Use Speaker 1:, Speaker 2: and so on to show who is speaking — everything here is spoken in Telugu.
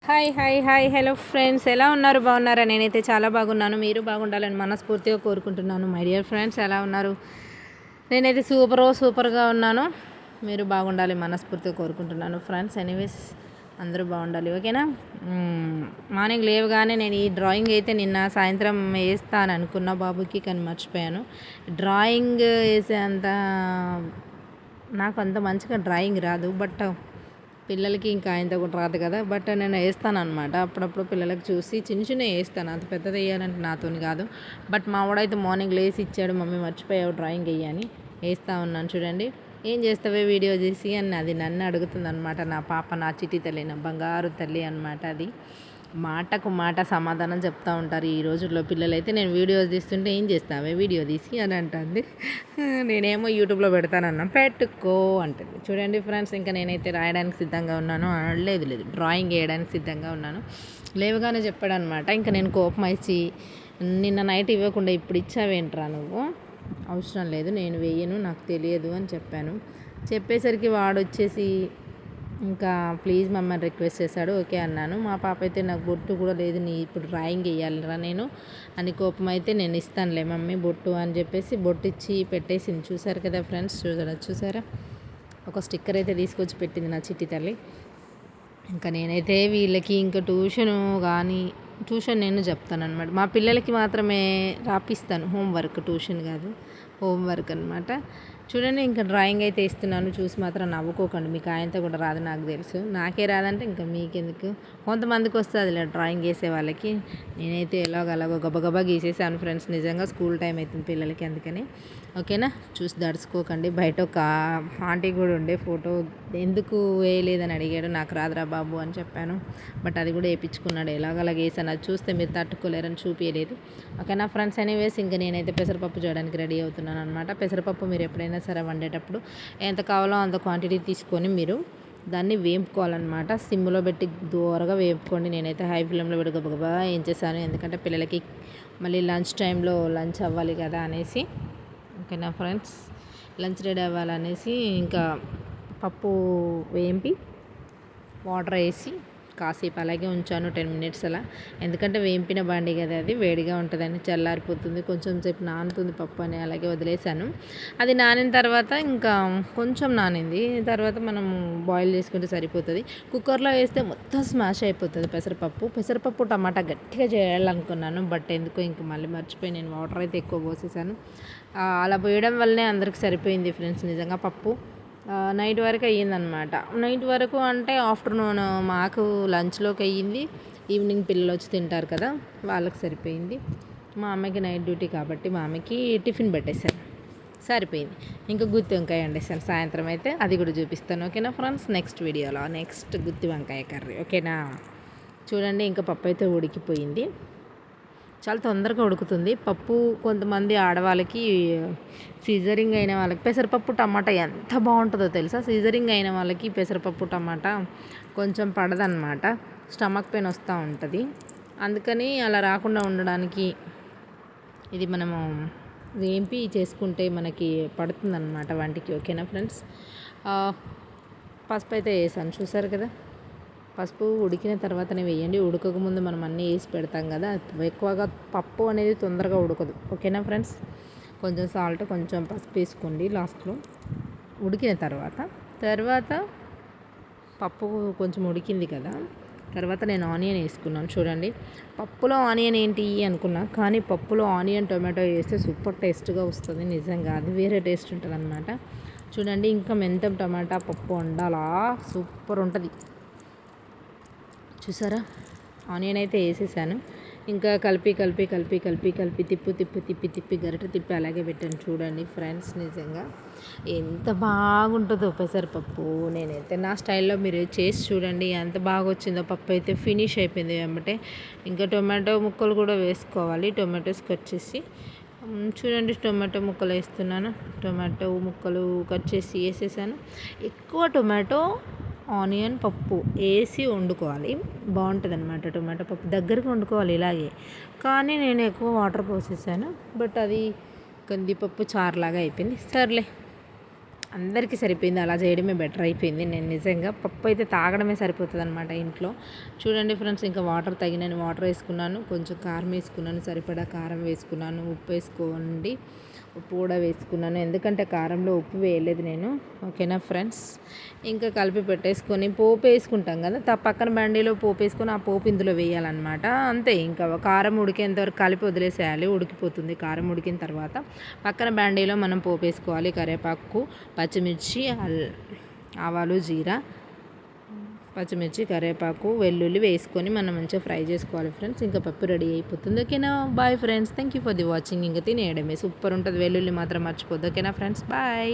Speaker 1: Hi hi hi hello friends, ఎలా ఉన్నారు? బాగున్నారా? నేనైతే చాలా బాగున్నాను. మీరు బాగుండాలని మనస్ఫూర్తిగా కోరుకుంటున్నాను. మై డియర్ ఫ్రెండ్స్, ఎలా ఉన్నారు? నేనైతే సూపర్గా ఉన్నాను. మీరు బాగుండాలి మనస్ఫూర్తిగా కోరుకుంటున్నాను ఫ్రెండ్స్. ఎనీవేస్, అందరూ బాగుండాలి, ఓకేనా? మార్నింగ్ లేవగానే నేను ఈ డ్రాయింగ్ అయితే నిన్న సాయంత్రం వేస్తాను అనుకున్న బాబుకి, కానీ మర్చిపోయాను. డ్రాయింగ్ వేసేంత నాకు అంత మంచిగా డ్రాయింగ్ రాదు, బట్ పిల్లలకి ఇంకా ఆయనతో కూడా రాదు కదా. బట్ నేను వేస్తాను అనమాట, అప్పుడప్పుడు పిల్లలకి చూసి చిన్న వేస్తాను. అంత పెద్దది వేయాలంటే నాతోని కాదు. బట్ మా వాడైతే మార్నింగ్ లేసి ఇచ్చాడు, మమ్మీ మర్చిపోయావు డ్రాయింగ్ వేయని. వేస్తూ ఉన్నాను చూడండి. ఏం చేస్తావే వీడియో చేసి అని అది నన్ను అడుగుతుంది అనమాట. నా పాప, నా చిట్టి తల్లి, నా బంగారు తల్లి అనమాట. అది మాటకు మాట సమాధానం చెప్తూ ఉంటారు ఈ రోజుల్లో పిల్లలైతే. నేను వీడియోస్ తీస్తుంటే ఏం చేస్తావే వీడియో తీసి అని అంటుంది. నేనేమో యూట్యూబ్లో పెడతానన్నా, పెట్టుకో అంటుంది. చూడండి ఫ్రెండ్స్, ఇంకా నేనైతే రాయడానికి సిద్ధంగా ఉన్నాను. లేదు డ్రాయింగ్ వేయడానికి సిద్ధంగా ఉన్నాను. లేవగానే చెప్పాడు అనమాట. ఇంకా నేను కోపం ఇచ్చి, నిన్న నైట్ ఇవ్వకుండా ఇప్పుడు ఇచ్చావేంట్రా నువ్వు, అవసరం లేదు, నేను వేయను, నాకు తెలియదు అని చెప్పాను. చెప్పేసరికి వాడు వచ్చేసి ఇంకా ప్లీజ్ మమ్మల్ని రిక్వెస్ట్ చేశాడు. ఓకే అన్నాను. మా పాప అయితే నాకు బొట్టు కూడా లేదు, నీ ఇప్పుడు డ్రాయింగ్ వేయాలిరా నేను అని కోపం అయితే, నేను ఇస్తానులే మమ్మీ బొట్టు అని చెప్పేసి బొట్టు ఇచ్చి పెట్టేసింది. చూసారు కదా ఫ్రెండ్స్, చూసారా? ఒక స్టిక్కర్ అయితే తీసుకొచ్చి పెట్టింది నా చిట్టి తల్లి. ఇంకా నేనైతే వీళ్ళకి ఇంకా ట్యూషన్ నేను చెప్తాను అనమాట. మా పిల్లలకి మాత్రమే రాపిస్తాను హోంవర్క్, ట్యూషన్ కాదు, హోంవర్క్ అనమాట. చూడండి, ఇంకా డ్రాయింగ్ అయితే ఇస్తున్నాను. చూసి మాత్రం నవ్వుకోకండి, మీకు ఆయనతో కూడా రాదు నాకు తెలుసు. నాకే రాదంటే ఇంకా మీకెందుకు, కొంతమందికి వస్తుంది డ్రాయింగ్ వేసే వాళ్ళకి. నేనైతే ఎలాగో గబగబా గీసేసాను ఫ్రెండ్స్. నిజంగా స్కూల్ టైం అవుతుంది పిల్లలకి, అందుకని. ఓకేనా? చూసి దడుచుకోకండి. బయట ఒక ఆంటీ కూడా ఉండే, ఫోటో ఎందుకు వేయలేదని అడిగాడు. నాకు రాదురా బాబు అని చెప్పాను. బట్ అది కూడా వేయించుకున్నాడు. ఎలాగలా వేసాను, అది చూస్తే మీరు తట్టుకోలేరని చూపించలేదు. ఓకేనా ఫ్రెండ్స్? ఎనీవేస్, ఇంకా నేనైతే పెసరపప్పు చేయడానికి రెడీ అవుతున్నాను అనమాట. పెసరపప్పు మీరు ఎప్పుడైనా సరే వండేటప్పుడు ఎంత కావాలో అంత క్వాంటిటీ తీసుకొని మీరు దాన్ని వేపుకోవాలన్నమాట. సిమ్లో పెట్టి దూరగా వేపుకోండి. నేనైతే హై ఫ్లేమ్లో పెట్టి గబగబా ఏం చేశాను, ఎందుకంటే పిల్లలకి మళ్ళీ లంచ్ టైంలో లంచ్ అవ్వాలి కదా అనేసి. ఓకేనా ఫ్రెండ్స్? లంచ్ రెడీ అవ్వాలనేసి ఇంకా పప్పు వేంపి వాటర్ వేసి కాసేపు అలాగే ఉంచాను, 10 మినిట్స్ అలా. ఎందుకంటే వేంపిన బండి కదా, అది వేడిగా ఉంటుందని, చల్లారిపోతుంది, కొంచెం సేపు నానుతుంది పప్పు అని అలాగే వదిలేసాను. అది నానిన తర్వాత ఇంకా కొంచెం నానింది తర్వాత మనం బాయిల్ చేసుకుంటే సరిపోతుంది. కుక్కర్లో వేస్తే మొత్తం స్మాష్ అయిపోతుంది పెసరపప్పు టమాటా గట్టిగా చేయాలనుకున్నాను. బట్ ఎందుకో ఇంక మళ్ళీ మర్చిపోయి నేను వాటర్ అయితే ఎక్కువ పోసేసాను. అలా పోయడం వల్లనే అందరికి సరిపోయింది ఫ్రెండ్స్. నిజంగా పప్పు నైట్ వరకు అయ్యిందనమాట. నైట్ వరకు అంటే ఆఫ్టర్నూన్ మాకు లంచ్లోకి అయ్యింది, ఈవినింగ్ పిల్లలు వచ్చి తింటారు కదా, వాళ్ళకి సరిపోయింది. మా అమ్మకి నైట్ డ్యూటీ కాబట్టి మా అమ్మకి టిఫిన్ పెట్టేశాను, సరిపోయింది. ఇంకా గుత్తి వంకాయ వండేసాను సాయంత్రం అయితే, అది కూడా చూపిస్తాను. ఓకేనా ఫ్రెండ్స్? నెక్స్ట్ వీడియోలో గుత్తి వంకాయ కర్రీ. ఓకేనా? చూడండి, ఇంకా పప్పు అయితే ఉడికిపోయింది, చాలా తొందరగా ఉడుకుతుంది పప్పు. కొంతమంది ఆడవాళ్ళకి సీజరింగ్ అయిన వాళ్ళకి పెసరపప్పు టమాటా ఎంత బాగుంటుందో తెలుసా. సీజరింగ్ అయిన వాళ్ళకి పెసరపప్పు టమాటా కొంచెం పడదన్నమాట, స్టమక్ పెయిన్ వస్తూ ఉంటుంది. అందుకని అలా రాకుండా ఉండడానికి ఇది మనము వేంపి చేసుకుంటే మనకి పడుతుందన్నమాట వంటికి. ఓకేనా ఫ్రెండ్స్? పసుపు అయితే వేసాను, చూసారు కదా. పసుపు ఉడికిన తర్వాతనే వేయండి, ఉడకకముందు మనం అన్నీ వేసి పెడతాం కదా, ఎక్కువగా పప్పు అనేది తొందరగా ఉడకదు. ఓకేనా ఫ్రెండ్స్? కొంచెం సాల్ట్, కొంచెం పసుపు వేసుకోండి లాస్ట్లో ఉడికిన తర్వాత పప్పు కొంచెం ఉడికింది కదా, తర్వాత నేను ఆనియన్ వేసుకున్నాను. చూడండి, పప్పులో ఆనియన్ ఏంటి అనుకున్నా, కానీ పప్పులో ఆనియన్ టొమాటో వేస్తే సూపర్ టేస్ట్గా వస్తుంది. నిజంగా అది వేరే టేస్ట్ ఉంటుంది అనమాట. చూడండి, ఇంకా మెంతం టమాటా పప్పు వండాలా, సూపర్ ఉంటుంది. చూసారా? ఆనియన్ అయితే వేసేసాను. ఇంకా కలిపి తిప్పి గరిటె తిప్పి అలాగే పెట్టాను. చూడండి ఫ్రెండ్స్, నిజంగా ఎంత బాగుంటుందో పెసరపప్పు. నేనైతే నా స్టైల్లో మీరు చేసి చూడండి ఎంత బాగా వచ్చిందో. పప్పు అయితే ఫినిష్ అయిపోయింది వెంబటే. ఇంకా టొమాటో ముక్కలు కూడా వేసుకోవాలి, టొమాటోస్ కట్ చేసి. చూడండి, టొమాటో ముక్కలు వేస్తున్నాను, టొమాటో ముక్కలు కట్ చేసి వేసేసాను. ఎక్కువ టొమాటో ఆనియన్ పప్పు వేసి వండుకోవాలి, బాగుంటుంది అనమాట. టొమాటో పప్పు దగ్గరికి వండుకోవాలి ఇలాగే, కానీ నేను ఎక్కువ వాటర్ పోసేసాను. బట్ అది కందిపప్పు చారులాగా అయిపోయింది. సర్లే, అందరికీ సరిపోయింది. అలా చేయడమే బెటర్ అయిపోయింది. నేను నిజంగా పప్పు అయితే తాగడమే సరిపోతుంది అనమాట ఇంట్లో. చూడండి ఫ్రెండ్స్, ఇంకా వాటర్ తగినన్ని వాటర్ వేసుకున్నాను, కొంచెం కారం వేసుకున్నాను, సరిపడా కారం వేసుకున్నాను, ఉప్పు వేసుకోండి, ఉప్పు కూడా వేసుకున్నాను, ఎందుకంటే కారంలో ఉప్పు వేయలేదు నేను. ఓకేనా ఫ్రెండ్స్, ఇంకా కలిపి పెట్టేసుకొని పోపు వేసుకుంటాం కదా, పక్కన బండిలో పోపు వేసుకొని ఆ పోపు ఇందులో వేయాలన్నమాట. అంతే, ఇంకా కారం ఉడికేంతవరకు కలిపి వదిలేసేయాలి, ఉడికిపోతుంది. కారం ఉడికిన తర్వాత పక్కన బండిలో మనం పోపు వేసుకోవాలి. కరివేపాకు, పచ్చిమిర్చి, ఆవాలు, జీరా, పచ్చిమిర్చి, కరివేపాకు, వెల్లుల్లి వేసుకొని మనం మంచిగా ఫ్రై చేసుకోవాలి ఫ్రెండ్స్. ఇంకా పప్పు రెడీ అయిపోతుంది. ఓకేనా, bye friends, thank you for the watching. ఇంకా తినేయడమే సూపర్ ఉంటుంది. వెల్లుల్లి మాత్రం మర్చిపోద్దు. ఓకేనా ఫ్రెండ్స్, బాయ్.